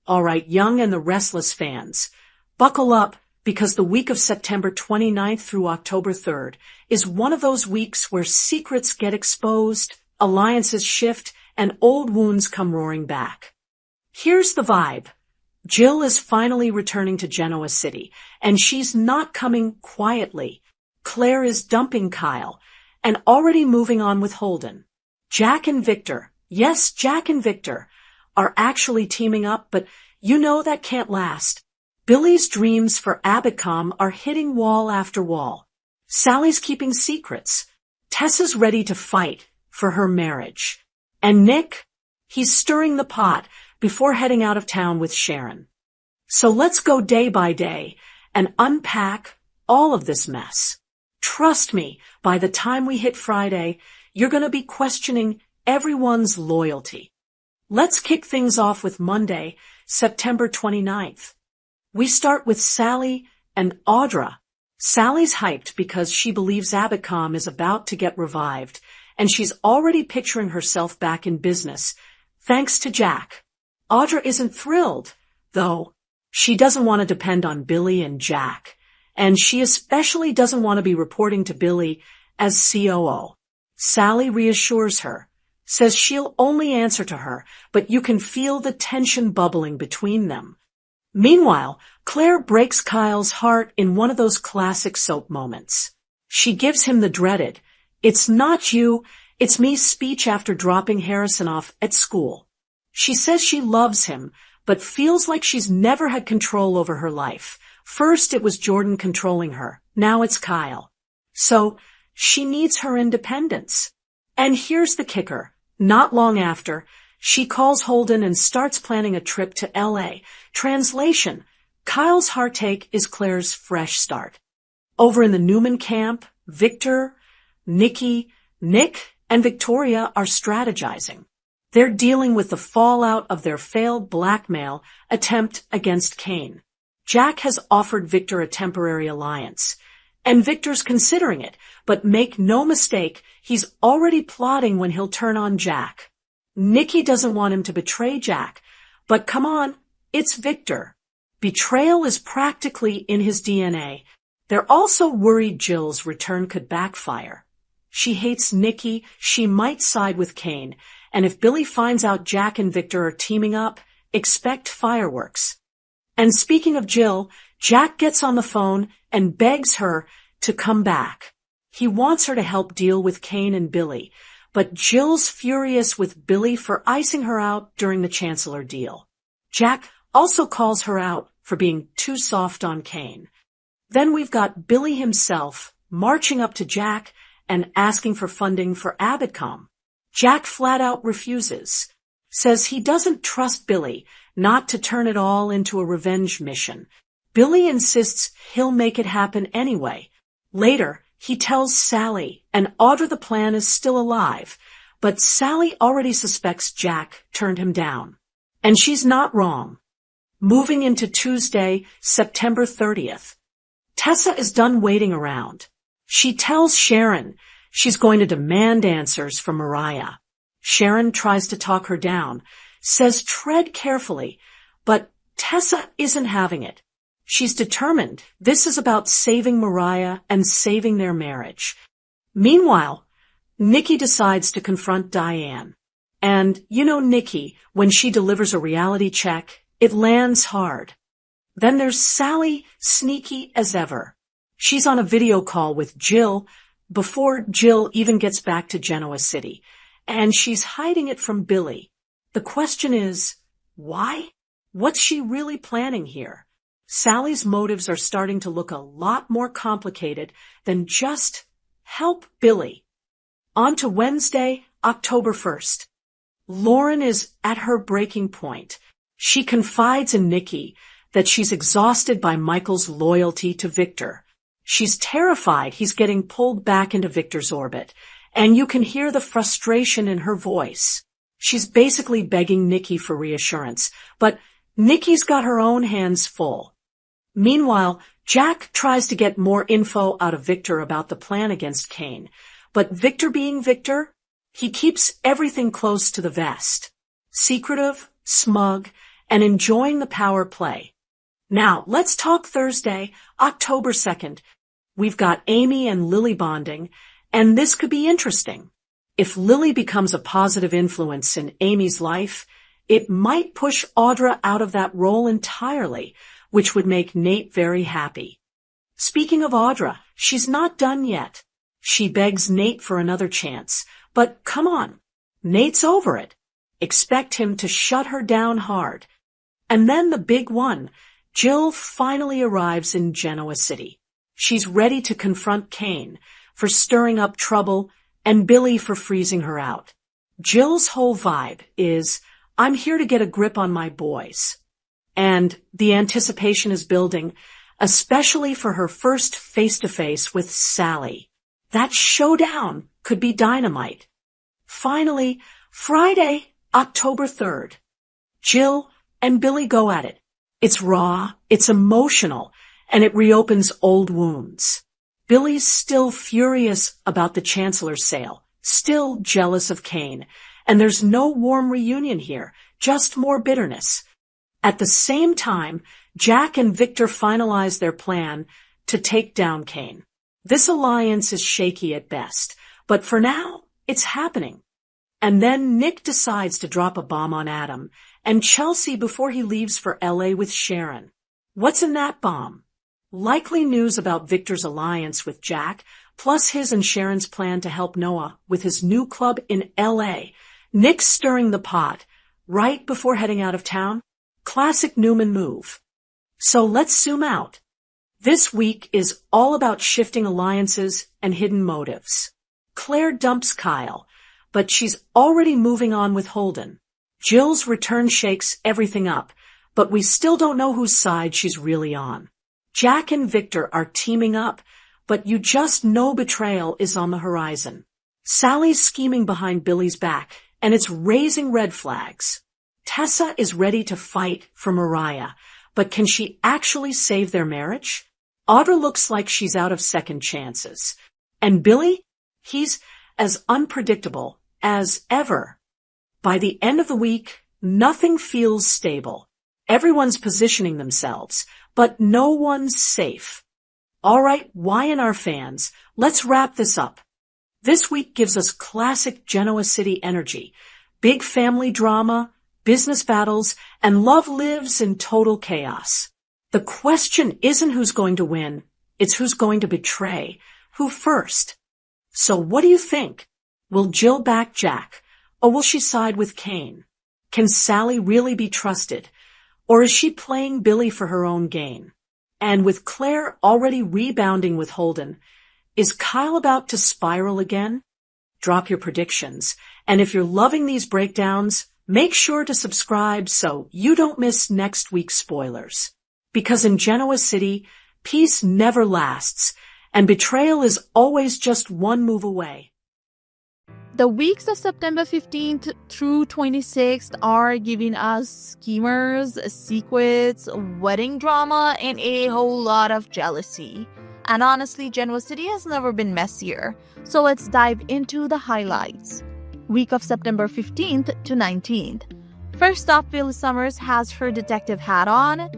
All right, Young and the Restless fans, buckle up because the week of September 29th through October 3rd is one of those weeks where secrets get exposed, alliances shift, and old wounds come roaring back. Here's the vibe. Jill is finally returning to Genoa City, and she's not coming quietly. Claire is dumping Kyle, and already moving on with Holden. Jack and Victor, yes, Jack and Victor, are actually teaming up, but you know that can't last. Billy's dreams for Abitcom are hitting wall after wall. Sally's keeping secrets. Tessa's ready to fight for her marriage. And Nick, he's stirring the pot before heading out of town with Sharon. So let's go day by day and unpack all of this mess. Trust me, by the time we hit Friday, you're going to be questioning everyone's loyalty. Let's kick things off with Monday, September 29th. We start with Sally and Audra. Sally's hyped because she believes Abitcom is about to get revived, and she's already picturing herself back in business, thanks to Jack. Audra isn't thrilled, though. She doesn't want to depend on Billy and Jack, and she especially doesn't want to be reporting to Billy as COO. Sally reassures her, says she'll only answer to her, but you can feel the tension bubbling between them. Meanwhile, Claire breaks Kyle's heart in one of those classic soap moments. She gives him the dreaded, "It's not you, it's me" speech after dropping Harrison off at school. She says she loves him, but feels like she's never had control over her life. First it was Jordan controlling her, now it's Kyle. So, she needs her independence. And here's the kicker. Not long after, she calls Holden and starts planning a trip to LA. Translation: Kyle's heartache is Claire's fresh start. Over in the Newman camp, Victor, Nikki, Nick, and Victoria are strategizing. They're dealing with the fallout of their failed blackmail attempt against Kane. Jack has offered Victor a temporary alliance, and Victor's considering it, but make no mistake, he's already plotting when he'll turn on Jack. Nikki doesn't want him to betray Jack, but come on, it's Victor. Betrayal is practically in his DNA. They're also worried Jill's return could backfire. She hates Nikki, she might side with Kane, and if Billy finds out Jack and Victor are teaming up, expect fireworks. And speaking of Jill, Jack gets on the phone and begs her to come back. He wants her to help deal with Kane and Billy, but Jill's furious with Billy for icing her out during the Chancellor deal. Jack also calls her out for being too soft on Kane. Then we've got Billy himself marching up to Jack and asking for funding for Abitcom. Jack flat out refuses, says he doesn't trust Billy not to turn it all into a revenge mission. Billy insists he'll make it happen anyway. Later, he tells Sally and Audra the plan is still alive, but Sally already suspects Jack turned him down. And she's not wrong. Moving into Tuesday, September 30th. Tessa is done waiting around. She tells Sharon she's going to demand answers from Mariah. Sharon tries to talk her down, says tread carefully, but Tessa isn't having it. She's determined this is about saving Mariah and saving their marriage. Meanwhile, Nikki decides to confront Diane. And you know Nikki, when she delivers a reality check, it lands hard. Then there's Sally, sneaky as ever. She's on a video call with Jill before Jill even gets back to Genoa City, and she's hiding it from Billy. The question is, why? What's she really planning here? Sally's motives are starting to look a lot more complicated than just help Billy. On to Wednesday, October 1st. Lauren is at her breaking point. She confides in Nikki that she's exhausted by Michael's loyalty to Victor. She's terrified he's getting pulled back into Victor's orbit, and you can hear the frustration in her voice. She's basically begging Nikki for reassurance, but Nikki's got her own hands full. Meanwhile, Jack tries to get more info out of Victor about the plan against Kane, but Victor being Victor, he keeps everything close to the vest. Secretive, smug, and enjoying the power play. Now, let's talk Thursday, October 2nd. We've got Amy and Lily bonding, and this could be interesting. If Lily becomes a positive influence in Amy's life, it might push Audra out of that role entirely, which would make Nate very happy. Speaking of Audra, she's not done yet. She begs Nate for another chance, but come on, Nate's over it. Expect him to shut her down hard. And then the big one, Jill finally arrives in Genoa City. She's ready to confront Kane for stirring up trouble and Billy for freezing her out. Jill's whole vibe is, I'm here to get a grip on my boys. And the anticipation is building, especially for her first face-to-face with Sally. That showdown could be dynamite. Finally, Friday, October 3rd. Jill and Billy go at it. It's raw, it's emotional, and it reopens old wounds. Billy's still furious about the Chancellor's sale, still jealous of Kane, and there's no warm reunion here, just more bitterness. At the same time, Jack and Victor finalize their plan to take down Kane. This alliance is shaky at best, but for now, it's happening. And then Nick decides to drop a bomb on Adam and Chelsea before he leaves for LA with Sharon. What's in that bomb? Likely news about Victor's alliance with Jack, plus his and Sharon's plan to help Noah with his new club in LA. Nick stirring the pot right before heading out of town. Classic Newman move. So let's zoom out. This week is all about shifting alliances and hidden motives. Claire dumps Kyle, but she's already moving on with Holden. Jill's return shakes everything up, but we still don't know whose side she's really on. Jack and Victor are teaming up, but you just know betrayal is on the horizon. Sally's scheming behind Billy's back, and it's raising red flags. Tessa is ready to fight for Mariah, but can she actually save their marriage? Audra looks like she's out of second chances. And Billy? He's as unpredictable as ever. By the end of the week, nothing feels stable. Everyone's positioning themselves, but no one's safe. All right, Y&R fans, let's wrap this up. This week gives us classic Genoa City energy, big family drama, business battles, and love lives in total chaos. The question isn't who's going to win, it's who's going to betray, who first. So what do you think? Will Jill back Jack, or will she side with Kane? Can Sally really be trusted, or is she playing Billy for her own gain? And with Claire already rebounding with Holden, is Kyle about to spiral again? Drop your predictions, and if you're loving these breakdowns, make sure to subscribe so you don't miss next week's spoilers. Because in Genoa City, peace never lasts, and betrayal is always just one move away. The weeks of September 15th through 26th are giving us schemers, secrets, wedding drama, and a whole lot of jealousy. And honestly, Genoa City has never been messier. So let's dive into the highlights. Week of September 15th to 19th. First off, Phyllis Summers has her detective hat on.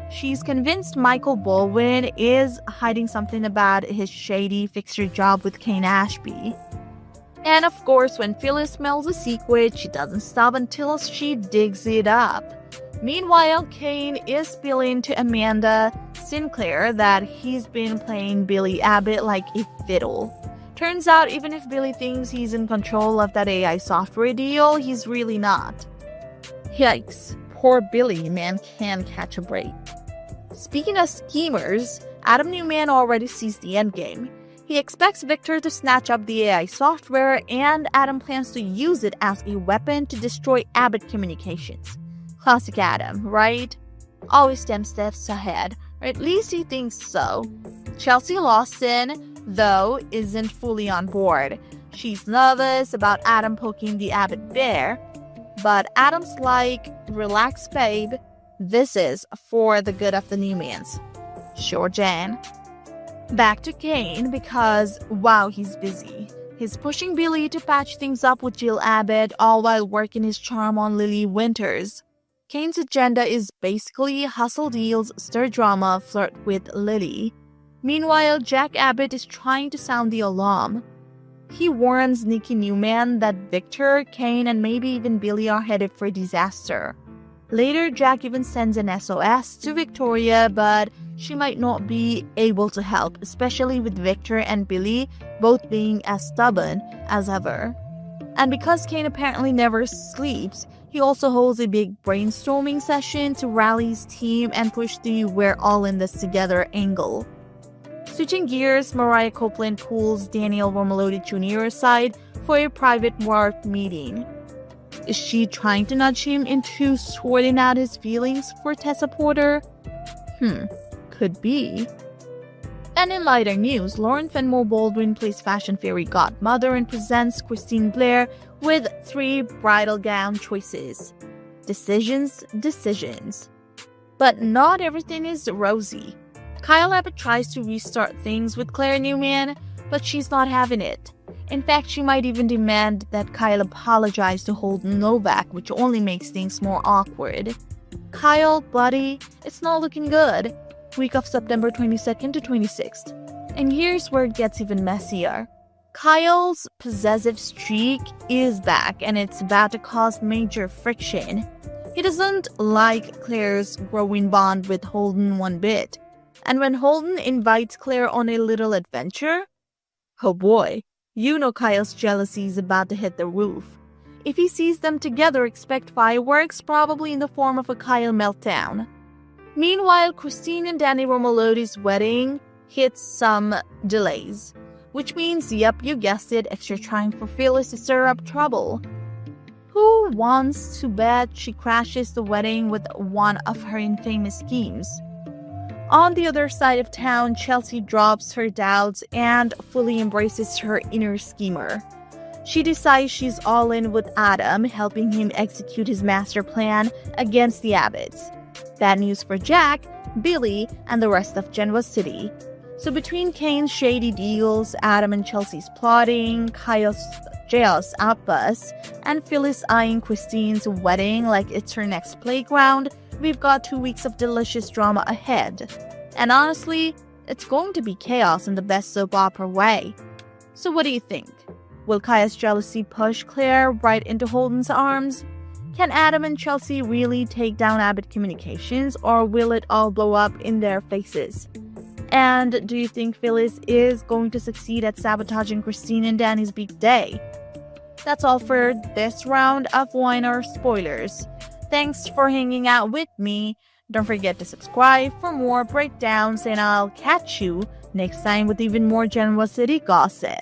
She's convinced Michael Baldwin is hiding something about his shady fixer job with Kane Ashby. And of course, when Phyllis smells a secret, she doesn't stop until she digs it up. Meanwhile, Kane is spilling to Amanda Sinclair that he's been playing Billy Abbott like a fiddle. Turns out, even if Billy thinks he's in control of that AI software deal, he's really not. Yikes, poor Billy, man can't catch a break. Speaking of schemers, Adam Newman already sees the endgame. He expects Victor to snatch up the AI software, and Adam plans to use it as a weapon to destroy Abbott Communications. Classic Adam, right? Always 10 steps ahead, or at least he thinks so. Chelsea Lawson, though, isn't fully on board. She's nervous about Adam poking the Abbott bear, but Adam's like, relax babe, this is for the good of the Newmans. Sure, Jan. Back to Kane because, wow, he's busy. He's pushing Billy to patch things up with Jill Abbott, all while working his charm on Lily Winters. Kane's agenda is basically hustle deals, stir drama, flirt with Lily. Meanwhile, Jack Abbott is trying to sound the alarm. He warns Nikki Newman that Victor, Kane, and maybe even Billy are headed for disaster. Later, Jack even sends an SOS to Victoria, but she might not be able to help, especially with Victor and Billy both being as stubborn as ever. And because Kane apparently never sleeps, he also holds a big brainstorming session to rally his team and push the "we're all in this together" angle. Switching gears, Mariah Copeland pulls Daniel Romalotti Jr. aside for a private work meeting. Is she trying to nudge him into sorting out his feelings for Tessa Porter? Could be. And in lighter news, Lauren Fenmore Baldwin plays fashion fairy godmother and presents Christine Blair with 3 bridal gown choices. Decisions. But not everything is rosy. Kyle Abbott tries to restart things with Claire Newman, but she's not having it. In fact, she might even demand that Kyle apologize to Holden Novak, which only makes things more awkward. Kyle, buddy, it's not looking good. Week of September 22nd to 26th. And here's where it gets even messier. Kyle's possessive streak is back, and it's about to cause major friction. He doesn't like Claire's growing bond with Holden one bit. And when Holden invites Claire on a little adventure, oh boy, you know Kyle's jealousy is about to hit the roof. If he sees them together, expect fireworks, probably in the form of a Kyle meltdown. Meanwhile, Christine and Danny Romalotti's wedding hits some delays. Which means, yep, you guessed it, extra trying for Phyllis to stir up trouble. Who wants to bet she crashes the wedding with one of her infamous schemes? On the other side of town, Chelsea drops her doubts and fully embraces her inner schemer. She decides she's all in with Adam, helping him execute his master plan against the Abbotts. Bad news for Jack, Billy, and the rest of Genoa City. So between Kane's shady deals, Adam and Chelsea's plotting, Kyle's jealous outbursts, and Phyllis eyeing Christine's wedding like it's her next playground, we've got 2 weeks of delicious drama ahead. And honestly, it's going to be chaos in the best soap opera way. So what do you think? Will Kyle's jealousy push Claire right into Holden's arms? Can Adam and Chelsea really take down Abbott Communications, or will it all blow up in their faces? And do you think Phyllis is going to succeed at sabotaging Christine and Danny's big day? That's all for this round of Y&R spoilers. Thanks for hanging out with me. Don't forget to subscribe for more breakdowns, and I'll catch you next time with even more Genoa City gossip.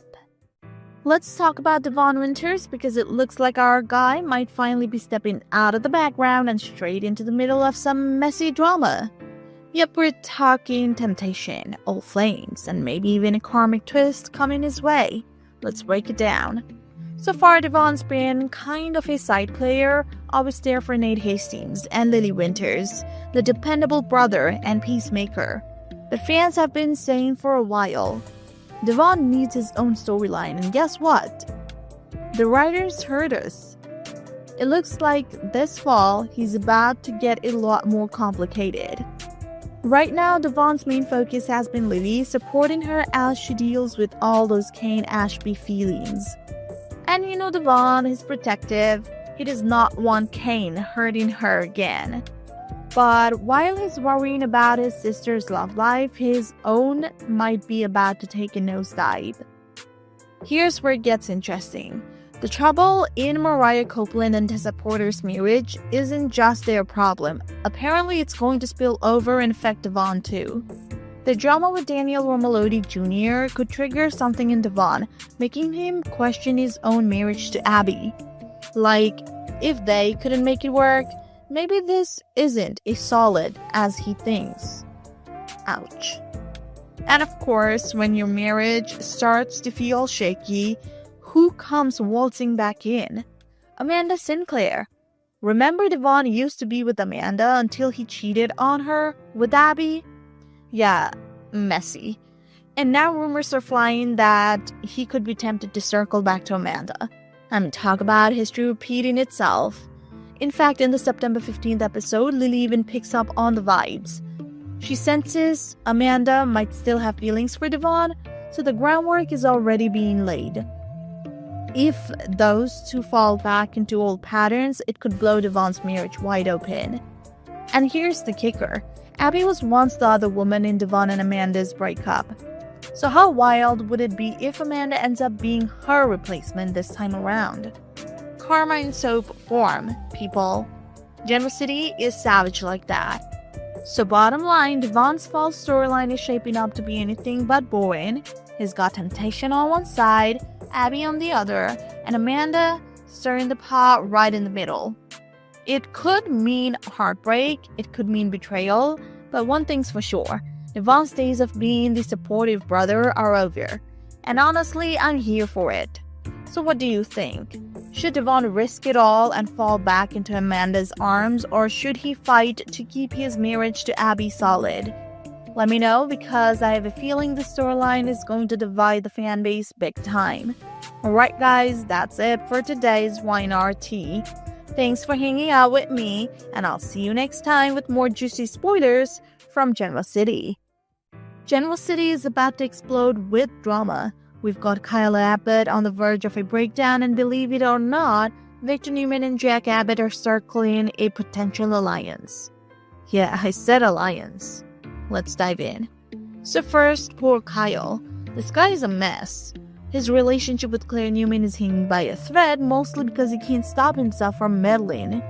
Let's talk about Devon Winters, because it looks like our guy might finally be stepping out of the background and straight into the middle of some messy drama. Yep, we're talking temptation, old flames, and maybe even a karmic twist coming his way. Let's break it down. So far, Devon's been kind of a side player, always there for Nate Hastings and Lily Winters, the dependable brother and peacemaker. But fans have been saying for a while, Devon needs his own storyline, and guess what? The writers heard us. It looks like this fall, he's about to get a lot more complicated. Right now, Devon's main focus has been Lily, supporting her as she deals with all those Kane-Ashby feelings. And you know Devon is protective. He does not want Kane hurting her again. But while he's worrying about his sister's love life, his own might be about to take a nosedive. Here's where it gets interesting. The trouble in Mariah Copeland and Tessa Porter's marriage isn't just their problem. Apparently, it's going to spill over and affect Devon too. The drama with Daniel Romalotti Jr. could trigger something in Devon, making him question his own marriage to Abby. Like, if they couldn't make it work, maybe this isn't as solid as he thinks. Ouch. And of course, when your marriage starts to feel shaky, who comes waltzing back in? Amanda Sinclair. Remember Devon used to be with Amanda until he cheated on her with Abby? Yeah, messy. And now rumors are flying that he could be tempted to circle back to Amanda. Talk about history repeating itself. In fact, in the September 15th episode, Lily even picks up on the vibes. She senses Amanda might still have feelings for Devon, so the groundwork is already being laid. If those two fall back into old patterns, it could blow Devon's marriage wide open. And here's the kicker. Abby was once the other woman in Devon and Amanda's breakup. So how wild would it be if Amanda ends up being her replacement this time around? Karma in soap form, people. General City is savage like that. So bottom line, Devon's false storyline is shaping up to be anything but boring. He's got temptation on one side, Abby on the other, and Amanda stirring the pot right in the middle. It could mean heartbreak, it could mean betrayal, but one thing's for sure, Devon's days of being the supportive brother are over. And honestly, I'm here for it. So what do you think? Should Devon risk it all and fall back into Amanda's arms, or should he fight to keep his marriage to Abby solid? Let me know, because I have a feeling the storyline is going to divide the fan base big time. Alright guys, that's it for today's Y&R Tea. Thanks for hanging out with me, and I'll see you next time with more juicy spoilers from General City. General City is about to explode with drama. We've got Kyle Abbott on the verge of a breakdown, and believe it or not, Victor Newman and Jack Abbott are circling a potential alliance. Yeah, I said alliance. Let's dive in. So first, poor Kyle. This guy is a mess. His relationship with Claire Newman is hanging by a thread, mostly because he can't stop himself from meddling.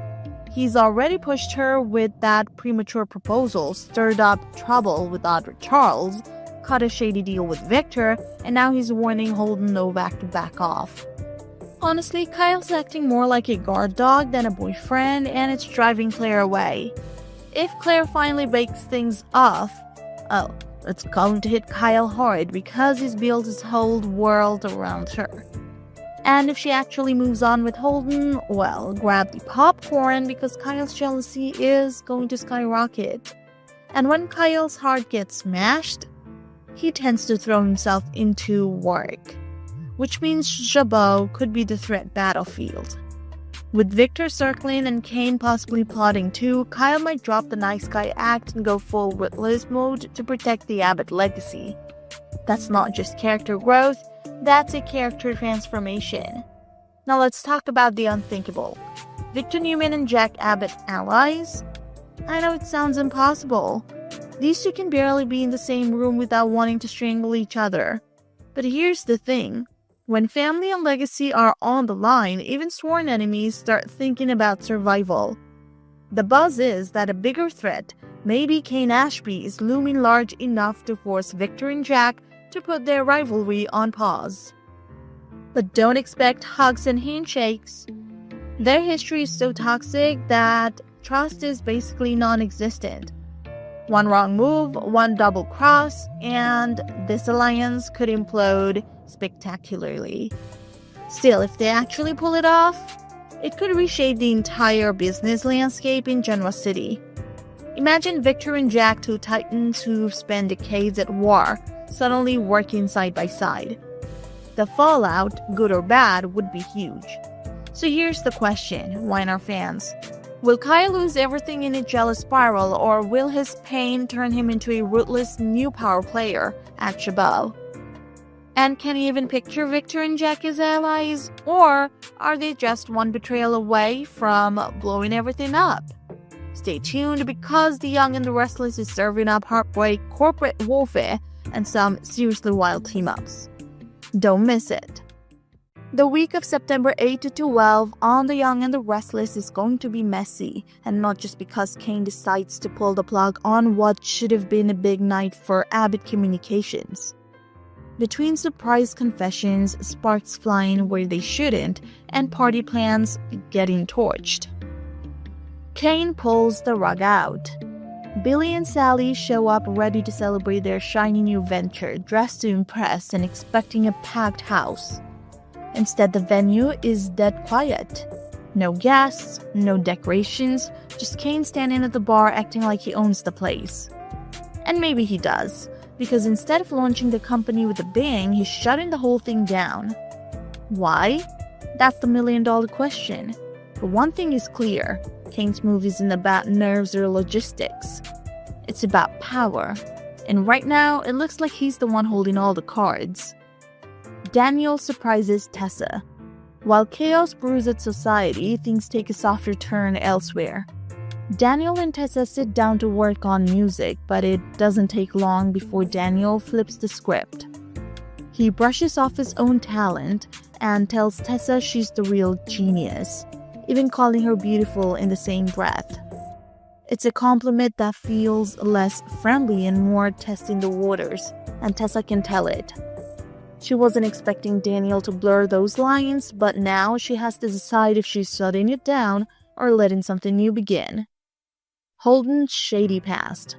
He's already pushed her with that premature proposal, stirred up trouble with Audrey Charles, cut a shady deal with Victor, and now he's warning Holden Novak to back off. Honestly, Kyle's acting more like a guard dog than a boyfriend, and it's driving Claire away. If Claire finally breaks things off, it's going to hit Kyle hard because he's built his whole world around her. And if she actually moves on with Holden, well, grab the popcorn because Kyle's jealousy is going to skyrocket. And when Kyle's heart gets smashed, he tends to throw himself into work, which means Jabot could be the threat battlefield. With Victor circling and Kane possibly plotting too, Kyle might drop the nice guy act and go full Restless mode to protect the Abbott legacy. That's not just character growth, that's a character transformation. Now let's talk about the unthinkable. Victor Newman and Jack Abbott allies? I know it sounds impossible. These two can barely be in the same room without wanting to strangle each other. But here's the thing. When family and legacy are on the line, even sworn enemies start thinking about survival. The buzz is that a bigger threat, maybe Kane Ashby, is looming large enough to force Victor and Jack to put their rivalry on pause. But don't expect hugs and handshakes. Their history is so toxic that trust is basically non-existent. One wrong move, one double cross, and this alliance could implode spectacularly. Still, if they actually pull it off, it could reshape the entire business landscape in General City. Imagine Victor and Jack, two titans who've spent decades at war, suddenly working side by side. The fallout, good or bad, would be huge. So here's the question, Y&R fans. Will Kyle lose everything in a jealous spiral, or will his pain turn him into a ruthless new power player at Jabot? And can you even picture Victor and Jack as allies, or are they just one betrayal away from blowing everything up? Stay tuned, because The Young and the Restless is serving up heartbreak, corporate warfare, and some seriously wild team-ups. Don't miss it. The week of September 8 to 12 on The Young and the Restless is going to be messy, and not just because Kane decides to pull the plug on what should have been a big night for Abbott Communications. Between surprise confessions, sparks flying where they shouldn't, and party plans getting torched, Kane pulls the rug out. Billy and Sally show up ready to celebrate their shiny new venture, dressed to impress and expecting a packed house. Instead, the venue is dead quiet. No guests, no decorations, just Kane standing at the bar acting like he owns the place. And maybe he does, because instead of launching the company with a bang, he's shutting the whole thing down. Why? That's the million-dollar question. But one thing is clear, Kane's move isn't about nerves or logistics. It's about power. And right now, it looks like he's the one holding all the cards. Daniel surprises Tessa. While chaos brews at society, things take a softer turn elsewhere. Daniel and Tessa sit down to work on music, but it doesn't take long before Daniel flips the script. He brushes off his own talent and tells Tessa she's the real genius, even calling her beautiful in the same breath. It's a compliment that feels less friendly and more testing the waters, and Tessa can tell it. She wasn't expecting Daniel to blur those lines, but now she has to decide if she's shutting it down or letting something new begin. Holden's shady past.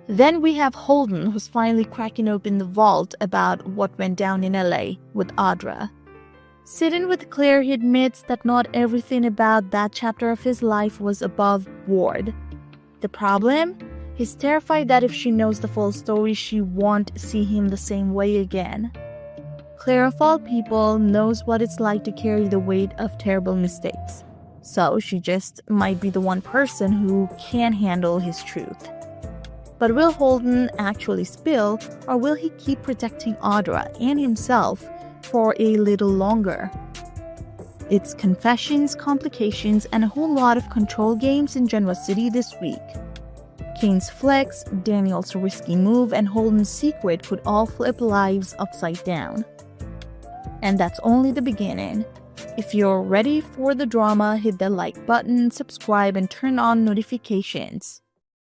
Then we have Holden, who's finally cracking open the vault about what went down in LA with Audra. Sitting with Claire, he admits that not everything about that chapter of his life was above board. The problem? He's terrified that if she knows the full story, she won't see him the same way again. Claire, of all people, knows what it's like to carry the weight of terrible mistakes. So she just might be the one person who can handle his truth. But will Holden actually spill, or will he keep protecting Audra and himself for a little longer? It's confessions, complications, and a whole lot of control games in Genoa City this week. Kane's flex, Daniel's risky move, and Holden's secret could all flip lives upside down. And that's only the beginning. If you're ready for the drama, hit the like button, subscribe, and turn on notifications.